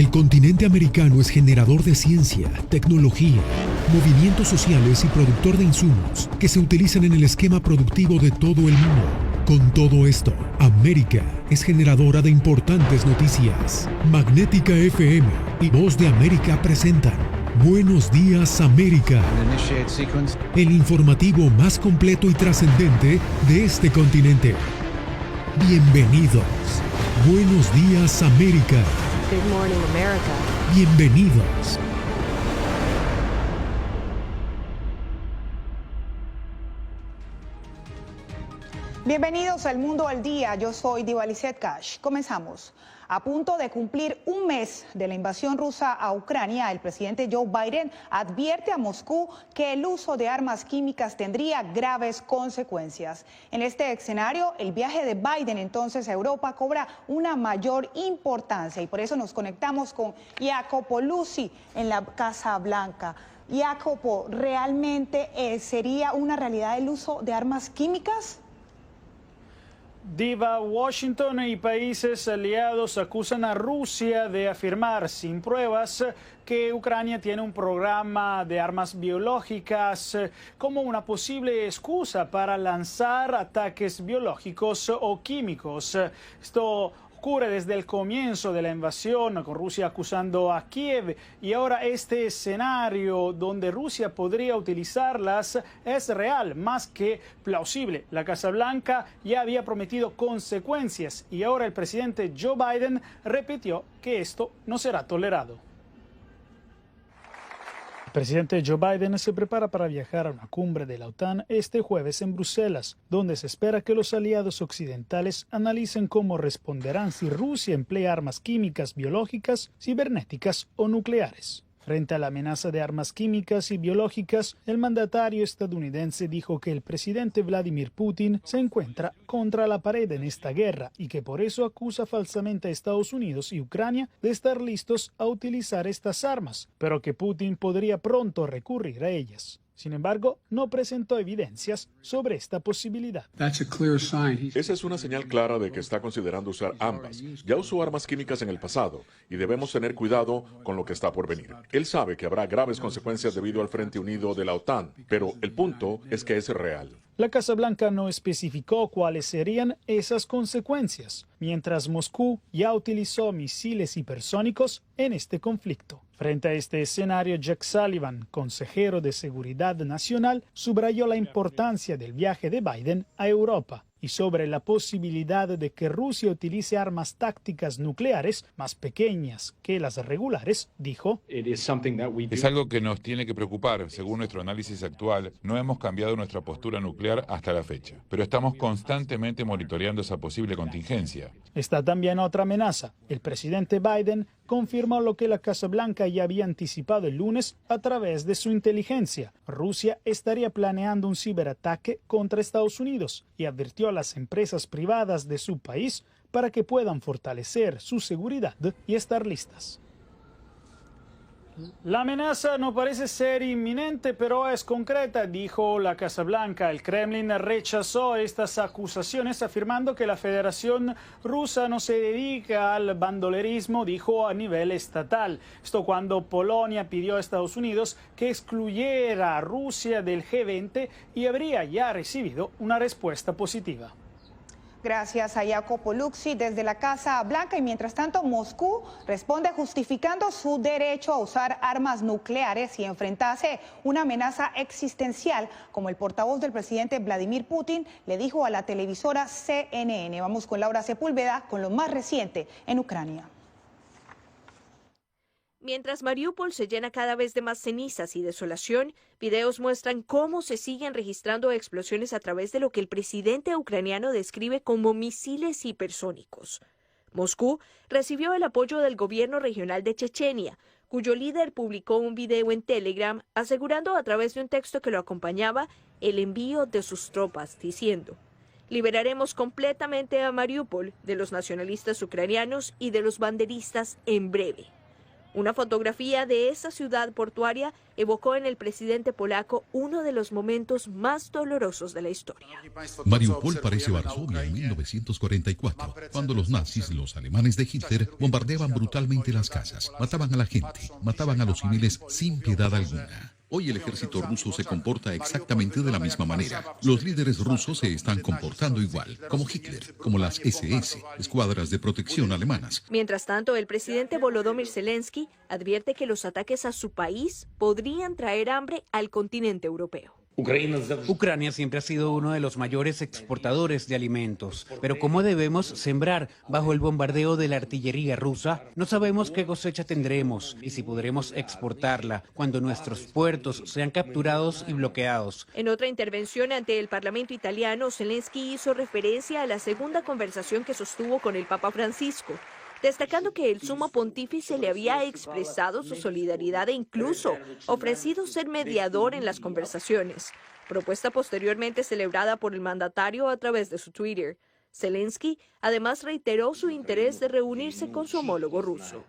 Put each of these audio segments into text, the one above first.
El continente americano es generador de ciencia, tecnología, movimientos sociales y productor de insumos que se utilizan en el esquema productivo de todo el mundo. Con todo esto, América es generadora de importantes noticias. Magnética FM y Voz de América presentan Buenos Días América, el informativo más completo y trascendente de este continente. Bienvenidos. Buenos Días América. Good morning, America. Bienvenidos. Bienvenidos al Mundo al Día. Yo soy Diva Lizette Cash. Comenzamos. A punto de cumplir un mes de la invasión rusa a Ucrania, el presidente Joe Biden advierte a Moscú que el uso de armas químicas tendría graves consecuencias. En este escenario, el viaje de Biden entonces a Europa cobra una mayor importancia y por eso nos conectamos con Jacopo Luzzi en la Casa Blanca. Jacopo, ¿realmente sería una realidad el uso de armas químicas? Diva, Washington y países aliados acusan a Rusia de afirmar sin pruebas que Ucrania tiene un programa de armas biológicas como una posible excusa para lanzar ataques biológicos o químicos. Esto ocurre desde el comienzo de la invasión, con Rusia acusando a Kiev, y ahora este escenario donde Rusia podría utilizarlas es real, más que plausible. La Casa Blanca ya había prometido consecuencias y ahora el presidente Joe Biden repitió que esto no será tolerado. El presidente Joe Biden se prepara para viajar a una cumbre de la OTAN este jueves en Bruselas, donde se espera que los aliados occidentales analicen cómo responderán si Rusia emplea armas químicas, biológicas, cibernéticas o nucleares. Frente a la amenaza de armas químicas y biológicas, el mandatario estadounidense dijo que el presidente Vladimir Putin se encuentra contra la pared en esta guerra y que por eso acusa falsamente a Estados Unidos y Ucrania de estar listos a utilizar estas armas, pero que Putin podría pronto recurrir a ellas. Sin embargo, no presentó evidencias sobre esta posibilidad. Esa es una señal clara de que está considerando usar ambas. Ya usó armas químicas en el pasado y debemos tener cuidado con lo que está por venir. Él sabe que habrá graves consecuencias debido al Frente Unido de la OTAN, pero el punto es que es real. La Casa Blanca no especificó cuáles serían esas consecuencias, mientras Moscú ya utilizó misiles hipersónicos en este conflicto. Frente a este escenario, Jack Sullivan, consejero de Seguridad Nacional, subrayó la importancia del viaje de Biden a Europa y sobre la posibilidad de que Rusia utilice armas tácticas nucleares más pequeñas que las regulares, dijo: Es algo que nos tiene que preocupar. Según nuestro análisis actual, no hemos cambiado nuestra postura nuclear hasta la fecha, pero estamos constantemente monitoreando esa posible contingencia. Está también otra amenaza. El presidente Biden confirmó lo que la Casa Blanca ya había anticipado el lunes a través de su inteligencia. Rusia estaría planeando un ciberataque contra Estados Unidos y advirtió a las empresas privadas de su país para que puedan fortalecer su seguridad y estar listas. La amenaza no parece ser inminente, pero es concreta, dijo la Casa Blanca. El Kremlin rechazó estas acusaciones, afirmando que la Federación Rusa no se dedica al bandolerismo, dijo, a nivel estatal. Esto cuando Polonia pidió a Estados Unidos que excluyera a Rusia del G20 y habría ya recibido una respuesta positiva. Gracias a Jacopo Luzzi desde la Casa Blanca. Y mientras tanto, Moscú responde justificando su derecho a usar armas nucleares y enfrentarse una amenaza existencial, como el portavoz del presidente Vladimir Putin le dijo a la televisora CNN. Vamos con Laura Sepúlveda con lo más reciente en Ucrania. Mientras Mariupol se llena cada vez de más cenizas y desolación, videos muestran cómo se siguen registrando explosiones a través de lo que el presidente ucraniano describe como misiles hipersónicos. Moscú recibió el apoyo del gobierno regional de Chechenia, cuyo líder publicó un video en Telegram asegurando a través de un texto que lo acompañaba el envío de sus tropas, diciendo: liberaremos completamente a Mariupol de los nacionalistas ucranianos y de los banderistas en breve. Una fotografía de esa ciudad portuaria evocó en el presidente polaco uno de los momentos más dolorosos de la historia. Mariupol parece Varsovia en 1944, cuando los nazis, los alemanes de Hitler, bombardeaban brutalmente las casas, mataban a la gente, mataban a los civiles sin piedad alguna. Hoy el ejército ruso se comporta exactamente de la misma manera. Los líderes rusos se están comportando igual, como Hitler, como las SS, escuadras de protección alemanas. Mientras tanto, el presidente Volodymyr Zelensky advierte que los ataques a su país podrían traer hambre al continente europeo. Ucrania siempre ha sido uno de los mayores exportadores de alimentos, pero ¿cómo debemos sembrar bajo el bombardeo de la artillería rusa? No sabemos qué cosecha tendremos y si podremos exportarla cuando nuestros puertos sean capturados y bloqueados. En otra intervención ante el Parlamento italiano, Zelensky hizo referencia a la segunda conversación que sostuvo con el Papa Francisco, destacando que el sumo pontífice le había expresado su solidaridad e incluso ofrecido ser mediador en las conversaciones, propuesta posteriormente celebrada por el mandatario a través de su Twitter. Zelensky además reiteró su interés de reunirse con su homólogo ruso.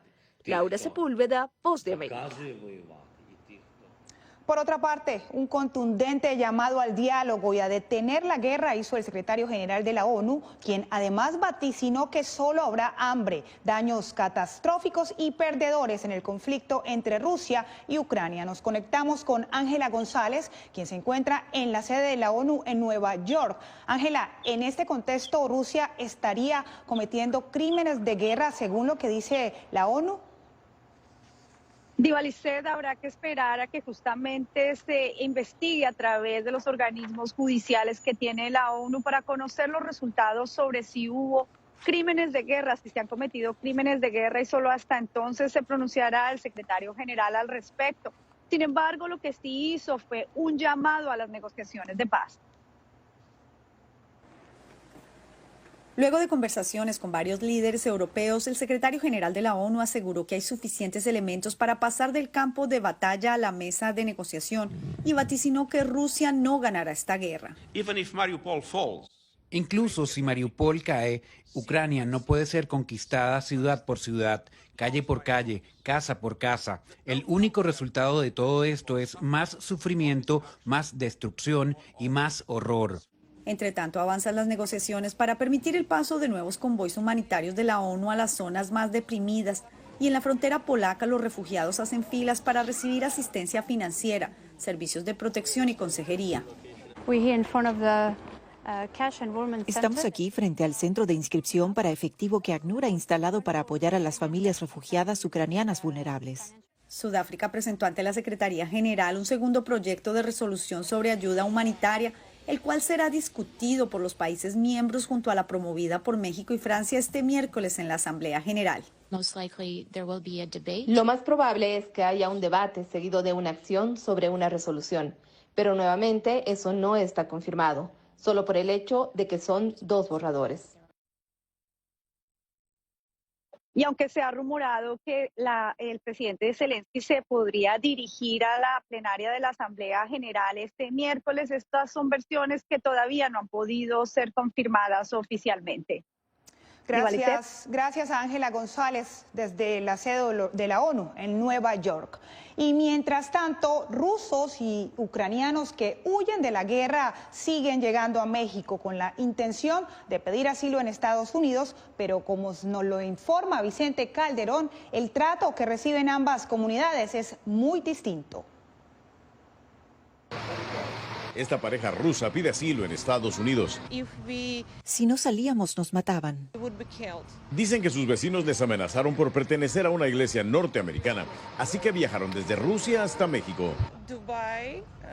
Laura Sepúlveda, Voz de América. Por otra parte, un contundente llamado al diálogo y a detener la guerra hizo el secretario general de la ONU, quien además vaticinó que solo habrá hambre, daños catastróficos y perdedores en el conflicto entre Rusia y Ucrania. Nos conectamos con Ángela González, quien se encuentra en la sede de la ONU en Nueva York. Ángela, en este contexto, ¿Rusia estaría cometiendo crímenes de guerra según lo que dice la ONU? Divalicet, habrá que esperar a que justamente se investigue a través de los organismos judiciales que tiene la ONU para conocer los resultados sobre si hubo crímenes de guerra, si se han cometido crímenes de guerra, y solo hasta entonces se pronunciará el secretario general al respecto. Sin embargo, lo que sí hizo fue un llamado a las negociaciones de paz. Luego de conversaciones con varios líderes europeos, el secretario general de la ONU aseguró que hay suficientes elementos para pasar del campo de batalla a la mesa de negociación y vaticinó que Rusia no ganará esta guerra. Incluso si Mariupol cae, Ucrania no puede ser conquistada ciudad por ciudad, calle por calle, casa por casa. El único resultado de todo esto es más sufrimiento, más destrucción y más horror. Entre tanto, avanzan las negociaciones para permitir el paso de nuevos convoys humanitarios de la ONU a las zonas más deprimidas. Y en la frontera polaca, los refugiados hacen filas para recibir asistencia financiera, servicios de protección y consejería. Estamos aquí frente al centro de inscripción para efectivo que ACNUR ha instalado para apoyar a las familias refugiadas ucranianas vulnerables. Sudáfrica presentó ante la Secretaría General un segundo proyecto de resolución sobre ayuda humanitaria, el cual será discutido por los países miembros junto a la promovida por México y Francia este miércoles en la Asamblea General. Lo más probable es que haya un debate seguido de una acción sobre una resolución, pero nuevamente eso no está confirmado, solo por el hecho de que son dos borradores. Y aunque se ha rumorado que el presidente Zelensky se podría dirigir a la plenaria de la Asamblea General este miércoles, estas son versiones que todavía no han podido ser confirmadas oficialmente. Gracias a Ángela González desde la sede de la ONU en Nueva York. Y mientras tanto, rusos y ucranianos que huyen de la guerra siguen llegando a México con la intención de pedir asilo en Estados Unidos, pero como nos lo informa Vicente Calderón, el trato que reciben ambas comunidades es muy distinto. Esta pareja rusa pide asilo en Estados Unidos. Si no salíamos, nos mataban. Dicen que sus vecinos les amenazaron por pertenecer a una iglesia norteamericana, así que viajaron desde Rusia hasta México.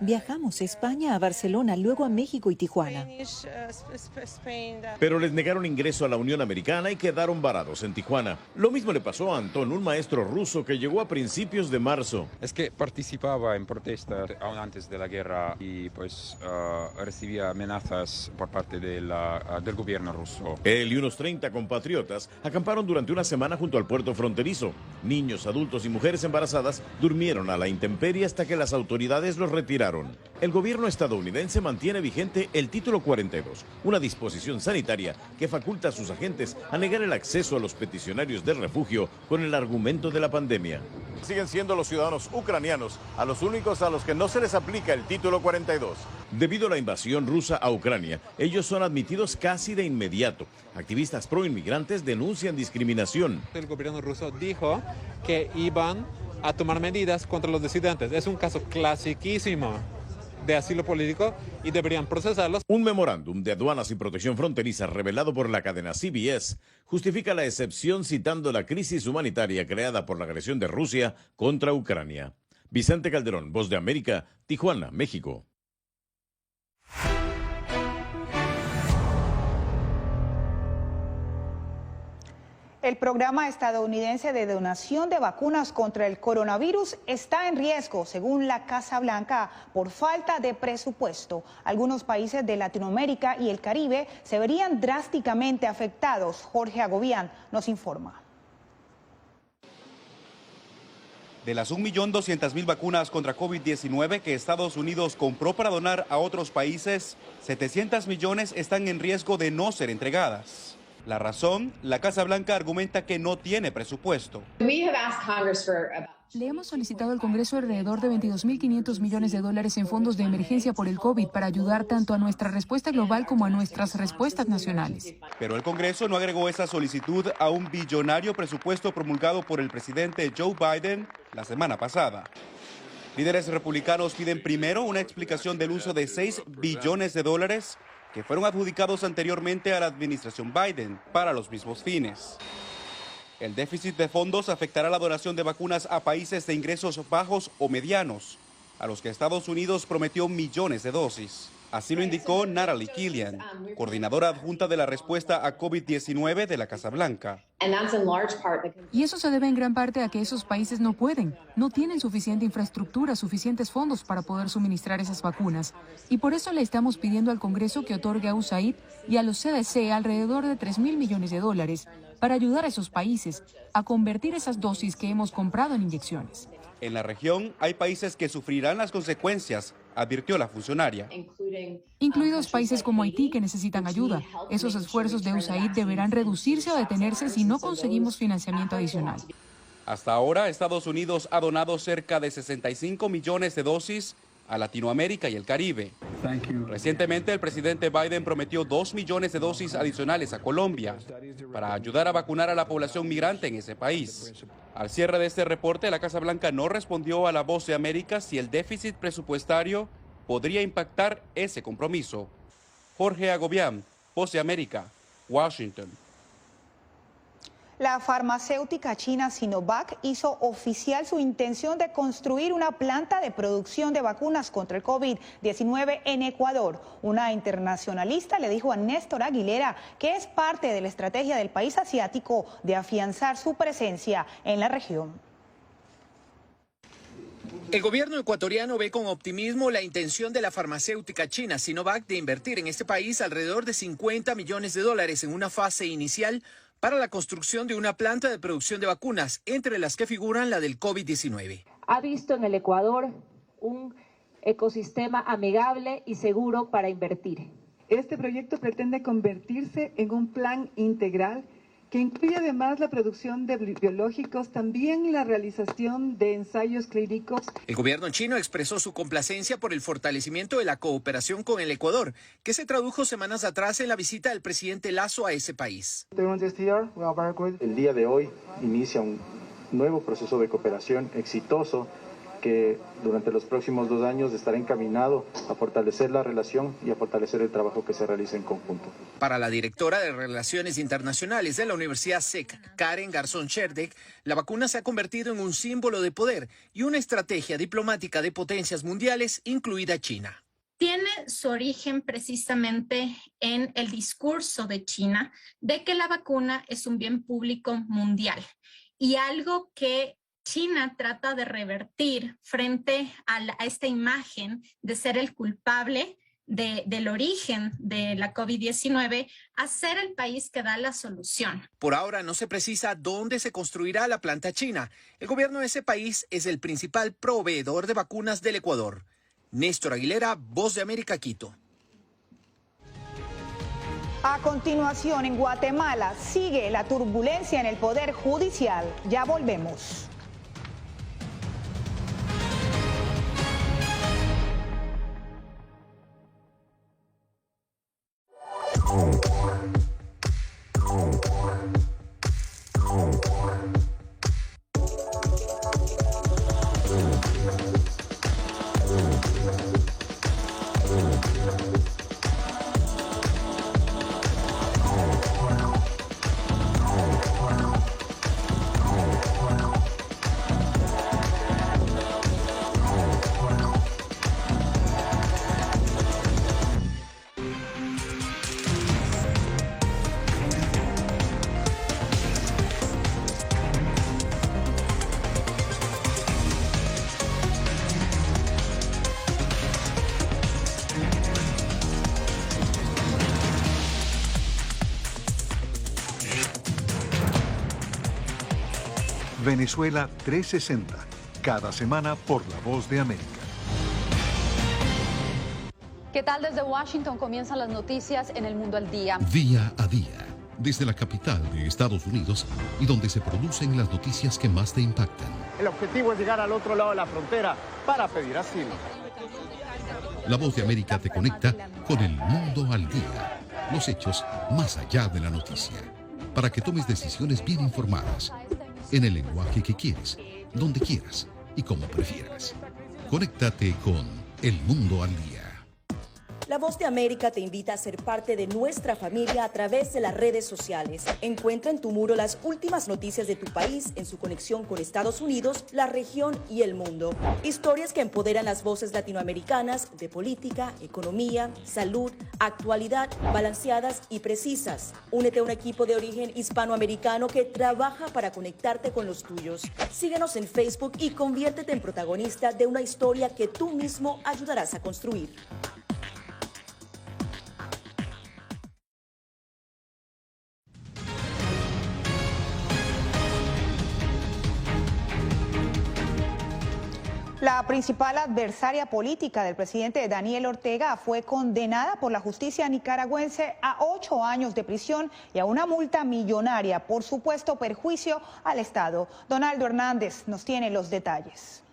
Viajamos a España, a Barcelona, luego a México y Tijuana. Pero les negaron ingreso a la Unión Americana y quedaron varados en Tijuana. Lo mismo le pasó a Antón, un maestro ruso que llegó a principios de marzo. Es que participaba en protestas aún antes de la guerra y pues recibía amenazas por parte del gobierno ruso. Él y unos 30 compatriotas acamparon durante una semana junto al puerto fronterizo. Niños, adultos y mujeres embarazadas durmieron a la intemperie hasta que las autoridades autoridades los retiraron. El gobierno estadounidense mantiene vigente el Título 42, una disposición sanitaria que faculta a sus agentes a negar el acceso a los peticionarios de refugio con el argumento de la pandemia. Siguen siendo los ciudadanos ucranianos a los únicos a los que no se les aplica el Título 42. Debido a la invasión rusa a Ucrania, ellos son admitidos casi de inmediato. Activistas proinmigrantes denuncian discriminación. El gobierno ruso dijo que iban a tomar medidas contra los disidentes. Es un caso clasiquísimo de asilo político y deberían procesarlos. Un memorándum de aduanas y protección fronteriza revelado por la cadena CBS justifica la excepción citando la crisis humanitaria creada por la agresión de Rusia contra Ucrania. Vicente Calderón, Voz de América, Tijuana, México. El programa estadounidense de donación de vacunas contra el coronavirus está en riesgo, según la Casa Blanca, por falta de presupuesto. Algunos países de Latinoamérica y el Caribe se verían drásticamente afectados. Jorge Agobián nos informa. De las 1.200.000 vacunas contra COVID-19 que Estados Unidos compró para donar a otros países, 700 millones están en riesgo de no ser entregadas. La razón, la Casa Blanca argumenta que no tiene presupuesto. Le hemos solicitado al Congreso alrededor de $22.500 millones en fondos de emergencia por el COVID para ayudar tanto a nuestra respuesta global como a nuestras respuestas nacionales. Pero el Congreso no agregó esa solicitud a un billonario presupuesto promulgado por el presidente Joe Biden la semana pasada. Líderes republicanos piden primero una explicación del uso de $6 billones que fueron adjudicados anteriormente a la administración Biden para los mismos fines. El déficit de fondos afectará la donación de vacunas a países de ingresos bajos o medianos, a los que Estados Unidos prometió millones de dosis. Así lo indicó Natalie Killian, coordinadora adjunta de la respuesta a COVID-19 de la Casa Blanca. Y eso se debe en gran parte a que esos países no tienen suficiente infraestructura, suficientes fondos para poder suministrar esas vacunas. Y por eso le estamos pidiendo al Congreso que otorgue a USAID y a los CDC alrededor de $3.000 millones para ayudar a esos países a convertir esas dosis que hemos comprado en inyecciones. En la región hay países que sufrirán las consecuencias, advirtió la funcionaria. Incluidos países como Haití que necesitan ayuda. Esos esfuerzos de USAID deberán reducirse o detenerse si no conseguimos financiamiento adicional. Hasta ahora, Estados Unidos ha donado cerca de 65 millones de dosis a Latinoamérica y el Caribe. Recientemente, el presidente Biden prometió 2 millones de dosis adicionales a Colombia para ayudar a vacunar a la población migrante en ese país. Al cierre de este reporte, la Casa Blanca no respondió a la Voz de América si el déficit presupuestario podría impactar ese compromiso. Jorge Agobián, Voz de América, Washington. La farmacéutica china Sinovac hizo oficial su intención de construir una planta de producción de vacunas contra el COVID-19 en Ecuador. Una internacionalista le dijo a Néstor Aguilera que es parte de la estrategia del país asiático de afianzar su presencia en la región. El gobierno ecuatoriano ve con optimismo la intención de la farmacéutica china Sinovac de invertir en este país alrededor de $50 millones en una fase inicial para la construcción de una planta de producción de vacunas, entre las que figuran la del COVID-19. Ha visto en el Ecuador un ecosistema amigable y seguro para invertir. Este proyecto pretende convertirse en un plan integral que incluye además la producción de biológicos, también la realización de ensayos clínicos. El gobierno chino expresó su complacencia por el fortalecimiento de la cooperación con el Ecuador, que se tradujo semanas atrás en la visita del presidente Lasso a ese país. El día de hoy inicia un nuevo proceso de cooperación exitoso que durante los próximos 2 años estará encaminado a fortalecer la relación y a fortalecer el trabajo que se realiza en conjunto. Para la directora de Relaciones Internacionales de la Universidad SEC, Karen Garzón-Cherdek, la vacuna se ha convertido en un símbolo de poder y una estrategia diplomática de potencias mundiales, incluida China. Tiene su origen precisamente en el discurso de China de que la vacuna es un bien público mundial y algo que China trata de revertir frente a esta imagen de ser el culpable del origen de la COVID-19 a ser el país que da la solución. Por ahora no se precisa dónde se construirá la planta china. El gobierno de ese país es el principal proveedor de vacunas del Ecuador. Néstor Aguilera, Voz de América, Quito. A continuación, en Guatemala sigue la turbulencia en el Poder Judicial. Ya volvemos. Venezuela 360, cada semana por La Voz de América. ¿Qué tal? Desde Washington comienzan las noticias en El Mundo al Día. Día a día, desde la capital de Estados Unidos y donde se producen las noticias que más te impactan. El objetivo es llegar al otro lado de la frontera para pedir asilo. La Voz de América te conecta con El Mundo al Día. Los hechos más allá de la noticia. Para que tomes decisiones bien informadas. En el lenguaje que quieres, donde quieras y como prefieras. Conéctate con El Mundo al Día. La Voz de América te invita a ser parte de nuestra familia a través de las redes sociales. Encuentra en tu muro las últimas noticias de tu país en su conexión con Estados Unidos, la región y el mundo. Historias que empoderan las voces latinoamericanas de política, economía, salud, actualidad, balanceadas y precisas. Únete a un equipo de origen hispanoamericano que trabaja para conectarte con los tuyos. Síguenos en Facebook y conviértete en protagonista de una historia que tú mismo ayudarás a construir. La principal adversaria política del presidente Daniel Ortega fue condenada por la justicia nicaragüense a 8 años de prisión y a una multa millonaria por supuesto perjuicio al Estado. Donaldo Hernández nos tiene los detalles.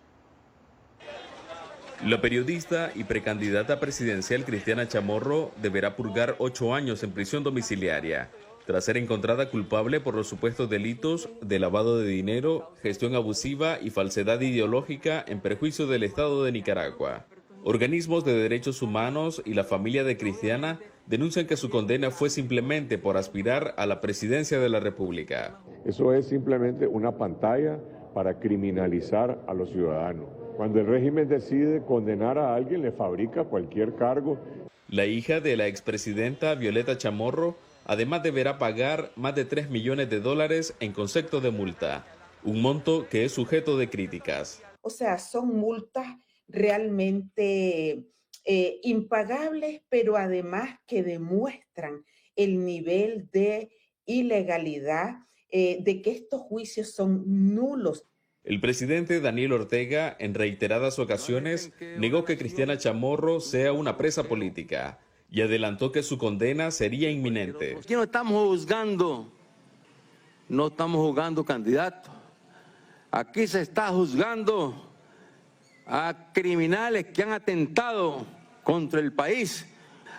La periodista y precandidata presidencial Cristiana Chamorro deberá purgar 8 años en prisión domiciliaria, tras ser encontrada culpable por los supuestos delitos de lavado de dinero, gestión abusiva y falsedad ideológica en perjuicio del Estado de Nicaragua. Organismos de derechos humanos y la familia de Cristiana denuncian que su condena fue simplemente por aspirar a la presidencia de la República. Eso es simplemente una pantalla para criminalizar a los ciudadanos. Cuando el régimen decide condenar a alguien, le fabrica cualquier cargo. La hija de la expresidenta Violeta Chamorro además deberá pagar más de $3 millones en concepto de multa, un monto que es sujeto de críticas. O sea, son multas realmente impagables, pero además que demuestran el nivel de ilegalidad, de que estos juicios son nulos. El presidente Daniel Ortega, en reiteradas ocasiones, negó que Cristiana Chamorro sea una presa política y adelantó que su condena sería inminente. Aquí no estamos juzgando candidatos. Aquí se está juzgando a criminales que han atentado contra el país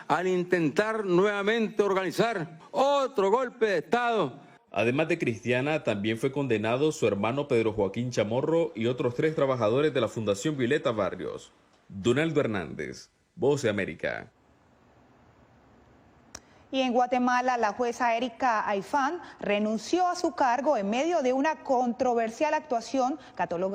al intentar nuevamente organizar otro golpe de Estado. Además de Cristiana, también fue condenado su hermano Pedro Joaquín Chamorro y otros 3 trabajadores de la Fundación Violeta Barrios. Donaldo Hernández, Voz de América. Y en Guatemala, la jueza Erika Aifán renunció a su cargo en medio de una controversial actuación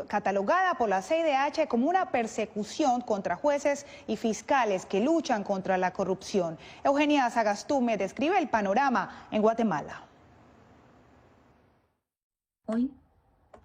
catalogada por la CIDH como una persecución contra jueces y fiscales que luchan contra la corrupción. Eugenia Sagastume describe el panorama en Guatemala. Hoy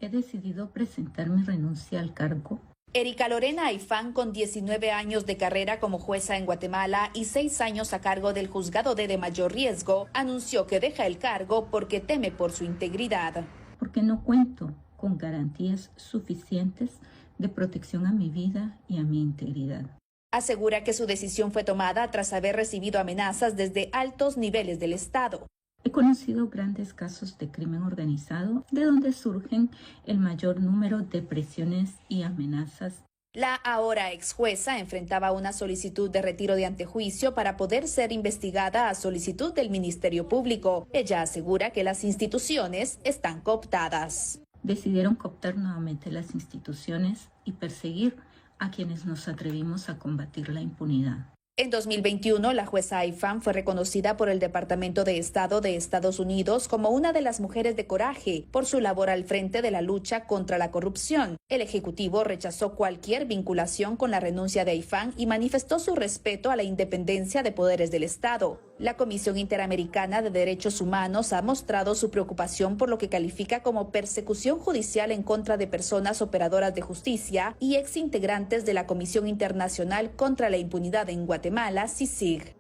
he decidido presentar mi renuncia al cargo Erika Lorena Aifán, con 19 años de carrera como jueza en Guatemala y 6 años a cargo del juzgado de mayor riesgo, anunció que deja el cargo porque teme por su integridad. Porque no cuento con garantías suficientes de protección a mi vida y a mi integridad. Asegura que su decisión fue tomada tras haber recibido amenazas desde altos niveles del Estado. He conocido grandes casos de crimen organizado, de donde surgen el mayor número de presiones y amenazas. La ahora ex jueza enfrentaba una solicitud de retiro de antejuicio para poder ser investigada a solicitud del Ministerio Público. Ella asegura que las instituciones están cooptadas. Decidieron cooptar nuevamente las instituciones y perseguir a quienes nos atrevimos a combatir la impunidad. En 2021, la jueza Aifán fue reconocida por el Departamento de Estado de Estados Unidos como una de las mujeres de coraje por su labor al frente de la lucha contra la corrupción. El Ejecutivo rechazó cualquier vinculación con la renuncia de Aifán y manifestó su respeto a la independencia de poderes del Estado. La Comisión Interamericana de Derechos Humanos ha mostrado su preocupación por lo que califica como persecución judicial en contra de personas operadoras de justicia y exintegrantes de la Comisión Internacional contra la Impunidad en Guatemala, CICIG.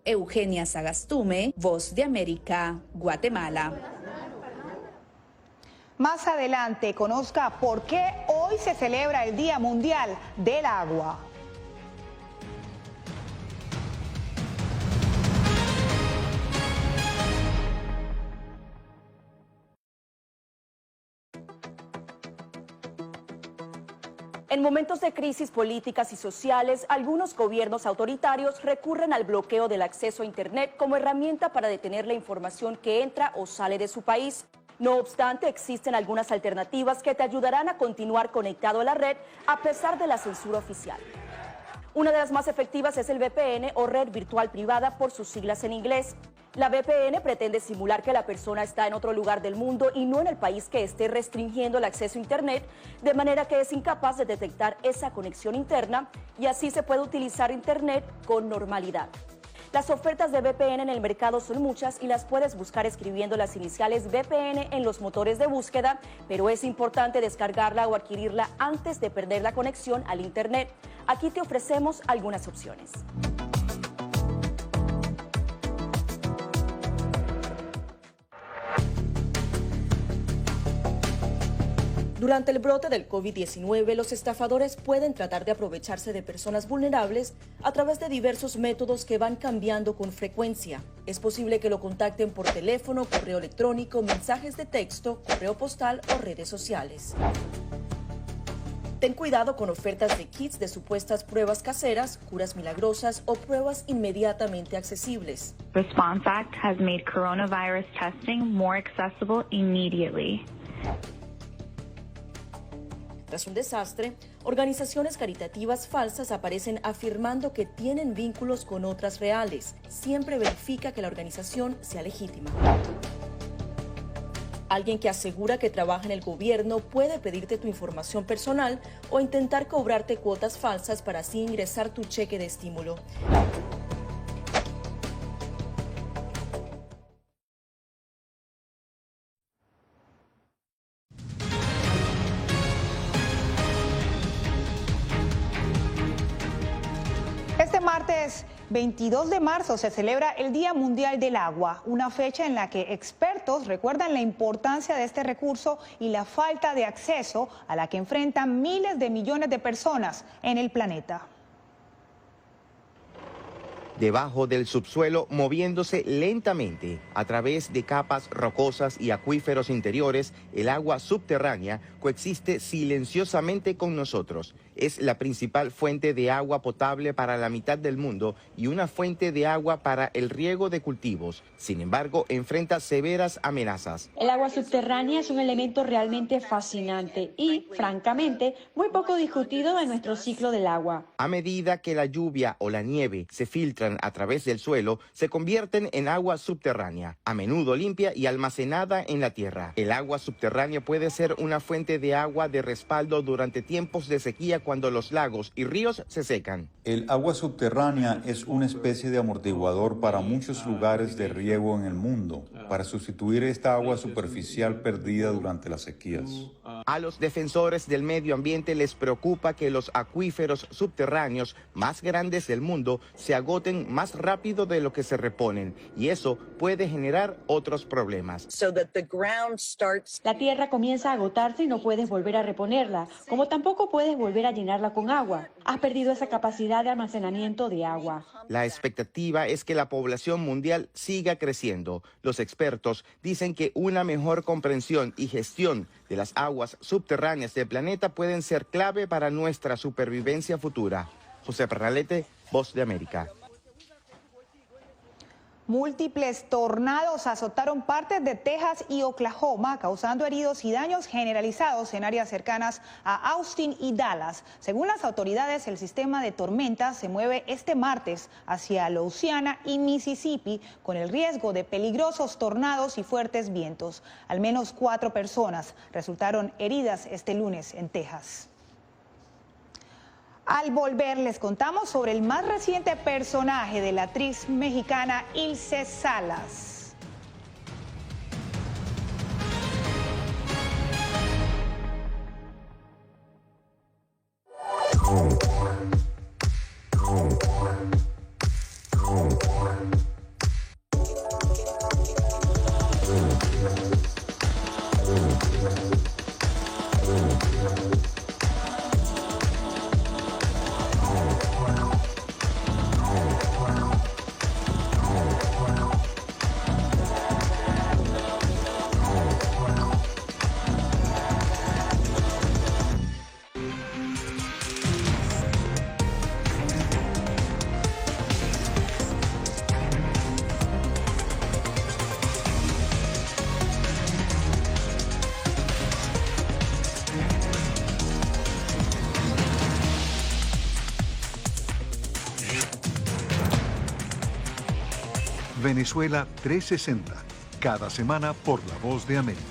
Eugenia Sagastume, Voz de América, Guatemala. Más adelante, conozca por qué hoy se celebra el Día Mundial del Agua. En momentos de crisis políticas y sociales, algunos gobiernos autoritarios recurren al bloqueo del acceso a Internet como herramienta para detener la información que entra o sale de su país. No obstante, existen algunas alternativas que te ayudarán a continuar conectado a la red a pesar de la censura oficial. Una de las más efectivas es el VPN o red virtual privada por sus siglas en inglés. La VPN pretende simular que la persona está en otro lugar del mundo y no en el país que esté restringiendo el acceso a Internet, de manera que es incapaz de detectar esa conexión interna y así se puede utilizar Internet con normalidad. Las ofertas de VPN en el mercado son muchas y las puedes buscar escribiendo las iniciales VPN en los motores de búsqueda, pero es importante descargarla o adquirirla antes de perder la conexión al Internet. Aquí te ofrecemos algunas opciones. Durante el brote del COVID-19, los estafadores pueden tratar de aprovecharse de personas vulnerables a través de diversos métodos que van cambiando con frecuencia. Es posible que lo contacten por teléfono, correo electrónico, mensajes de texto, correo postal o redes sociales. Ten cuidado con ofertas de kits de supuestas pruebas caseras, curas milagrosas o pruebas inmediatamente accesibles. Response Act has made coronavirus testing more accessible immediately. Tras un desastre, organizaciones caritativas falsas aparecen afirmando que tienen vínculos con otras reales. Siempre verifica que la organización sea legítima. Alguien que asegura que trabaja en el gobierno puede pedirte tu información personal o intentar cobrarte cuotas falsas para así ingresar tu cheque de estímulo. Este martes 22 de marzo se celebra el Día Mundial del Agua, una fecha en la que expertos recuerdan la importancia de este recurso y la falta de acceso a la que enfrentan miles de millones de personas en el planeta. Debajo del subsuelo, moviéndose lentamente a través de capas rocosas y acuíferos interiores, el agua subterránea coexiste silenciosamente con nosotros. Es la principal fuente de agua potable para la mitad del mundo y una fuente de agua para el riego de cultivos. Sin embargo, enfrenta severas amenazas. El agua subterránea es un elemento realmente fascinante y, francamente, muy poco discutido en nuestro ciclo del agua. A medida que la lluvia o la nieve se filtran a través del suelo, se convierten en agua subterránea, a menudo limpia y almacenada en la tierra. El agua subterránea puede ser una fuente de agua de respaldo durante tiempos de sequía cuando los lagos y ríos se secan. El agua subterránea es una especie de amortiguador para muchos lugares de riego en el mundo, para sustituir esta agua superficial perdida durante las sequías. A los defensores del medio ambiente les preocupa que los acuíferos subterráneos más grandes del mundo se agoten más rápido de lo que se reponen, y eso puede generar otros problemas. La tierra comienza a agotarse y no puedes volver a reponerla, como tampoco puedes volver a llenarla con agua. Has perdido esa capacidad de almacenamiento de agua. La expectativa es que la población mundial siga creciendo. Los expertos dicen que una mejor comprensión y gestión de las aguas subterráneas del planeta pueden ser clave para nuestra supervivencia futura. José Pernalete, Voz de América. Múltiples tornados azotaron partes de Texas y Oklahoma, causando heridos y daños generalizados en áreas cercanas a Austin y Dallas. Según las autoridades, el sistema de tormentas se mueve este martes hacia Louisiana y Mississippi, con el riesgo de peligrosos tornados y fuertes vientos. Al menos 4 personas resultaron heridas este lunes en Texas. Al volver les contamos sobre el más reciente personaje de la actriz mexicana Ilse Salas. Venezuela 360, cada semana por La Voz de América.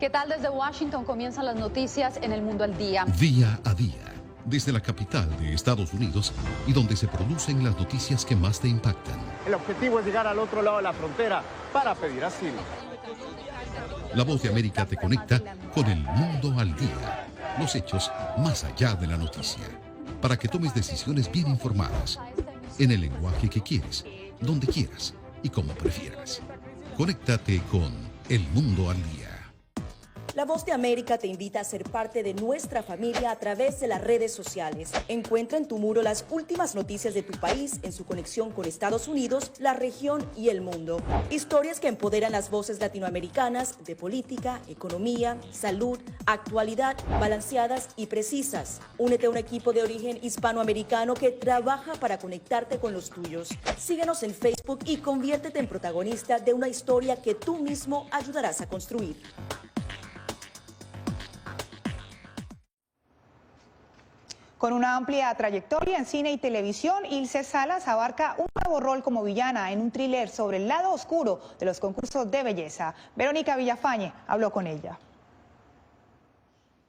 ¿Qué tal? Desde Washington comienzan las noticias en El Mundo al Día. Día a día, desde la capital de Estados Unidos y donde se producen las noticias que más te impactan. El objetivo es llegar al otro lado de la frontera para pedir asilo. La Voz de América te conecta con El Mundo al Día. Los hechos más allá de la noticia. Para que tomes decisiones bien informadas. En el lenguaje que quieres, donde quieras y como prefieras. Conéctate con El Mundo al Día. La Voz de América te invita a ser parte de nuestra familia a través de las redes sociales. Encuentra en tu muro las últimas noticias de tu país en su conexión con Estados Unidos, la región y el mundo. Historias que empoderan las voces latinoamericanas de política, economía, salud, actualidad, balanceadas y precisas. Únete a un equipo de origen hispanoamericano que trabaja para conectarte con los tuyos. Síguenos en Facebook y conviértete en protagonista de una historia que tú mismo ayudarás a construir. Con una amplia trayectoria en cine y televisión, Ilse Salas abarca un nuevo rol como villana en un thriller sobre el lado oscuro de los concursos de belleza. Verónica Villafañe habló con ella.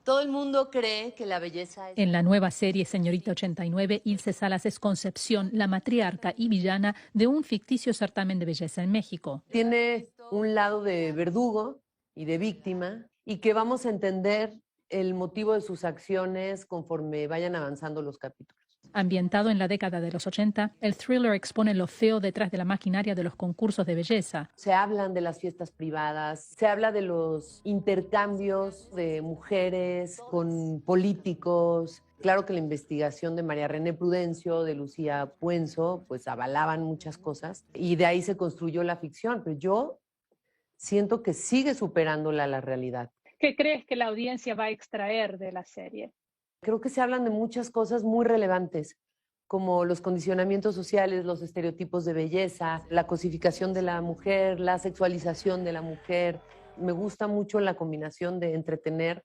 Todo el mundo cree que la belleza es... En la nueva serie Señorita 89, Ilse Salas es Concepción, la matriarca y villana de un ficticio certamen de belleza en México. Tiene un lado de verdugo y de víctima, y que vamos a entender el motivo de sus acciones conforme vayan avanzando los capítulos. Ambientado en la década de los 80, el thriller expone lo feo detrás de la maquinaria de los concursos de belleza. Se hablan de las fiestas privadas, se habla de los intercambios de mujeres con políticos. Claro que la investigación de María René Prudencio, de Lucía Puenzo, pues avalaban muchas cosas y de ahí se construyó la ficción, pero yo siento que sigue superándola la realidad. ¿Qué crees que la audiencia va a extraer de la serie? Creo que se hablan de muchas cosas muy relevantes, como los condicionamientos sociales, los estereotipos de belleza, la cosificación de la mujer, la sexualización de la mujer. Me gusta mucho la combinación de entretener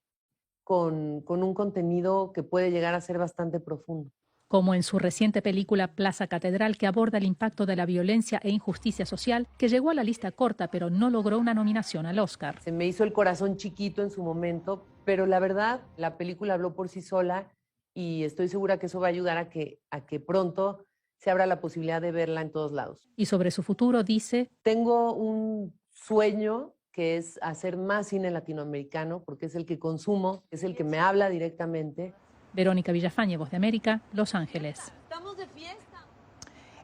con un contenido que puede llegar a ser bastante profundo. Como en su reciente película Plaza Catedral, que aborda el impacto de la violencia e injusticia social, que llegó a la lista corta pero no logró una nominación al Oscar. Se me hizo el corazón chiquito en su momento, pero la verdad, la película habló por sí sola y estoy segura que eso va a ayudar a que pronto se abra la posibilidad de verla en todos lados. Y sobre su futuro dice: tengo un sueño que es hacer más cine latinoamericano, porque es el que consumo, es el que me habla directamente. Verónica Villafañe, Voz de América, Los Ángeles. Estamos de fiesta.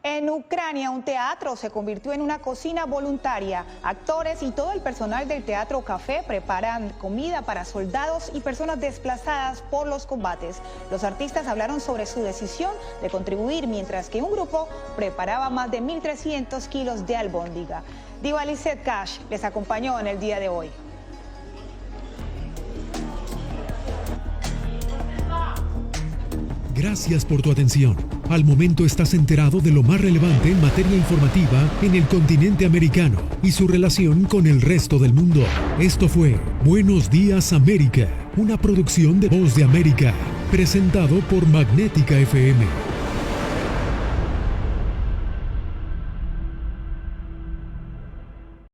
En Ucrania, un teatro se convirtió en una cocina voluntaria. Actores y todo el personal del Teatro Café preparan comida para soldados y personas desplazadas por los combates. Los artistas hablaron sobre su decisión de contribuir, mientras que un grupo preparaba más de 1.300 kilos de albóndiga. Diva Lizette Cash les acompañó en el día de hoy. Gracias por tu atención. Al momento estás enterado de lo más relevante en materia informativa en el continente americano y su relación con el resto del mundo. Esto fue Buenos Días América, una producción de Voz de América, presentado por Magnética FM.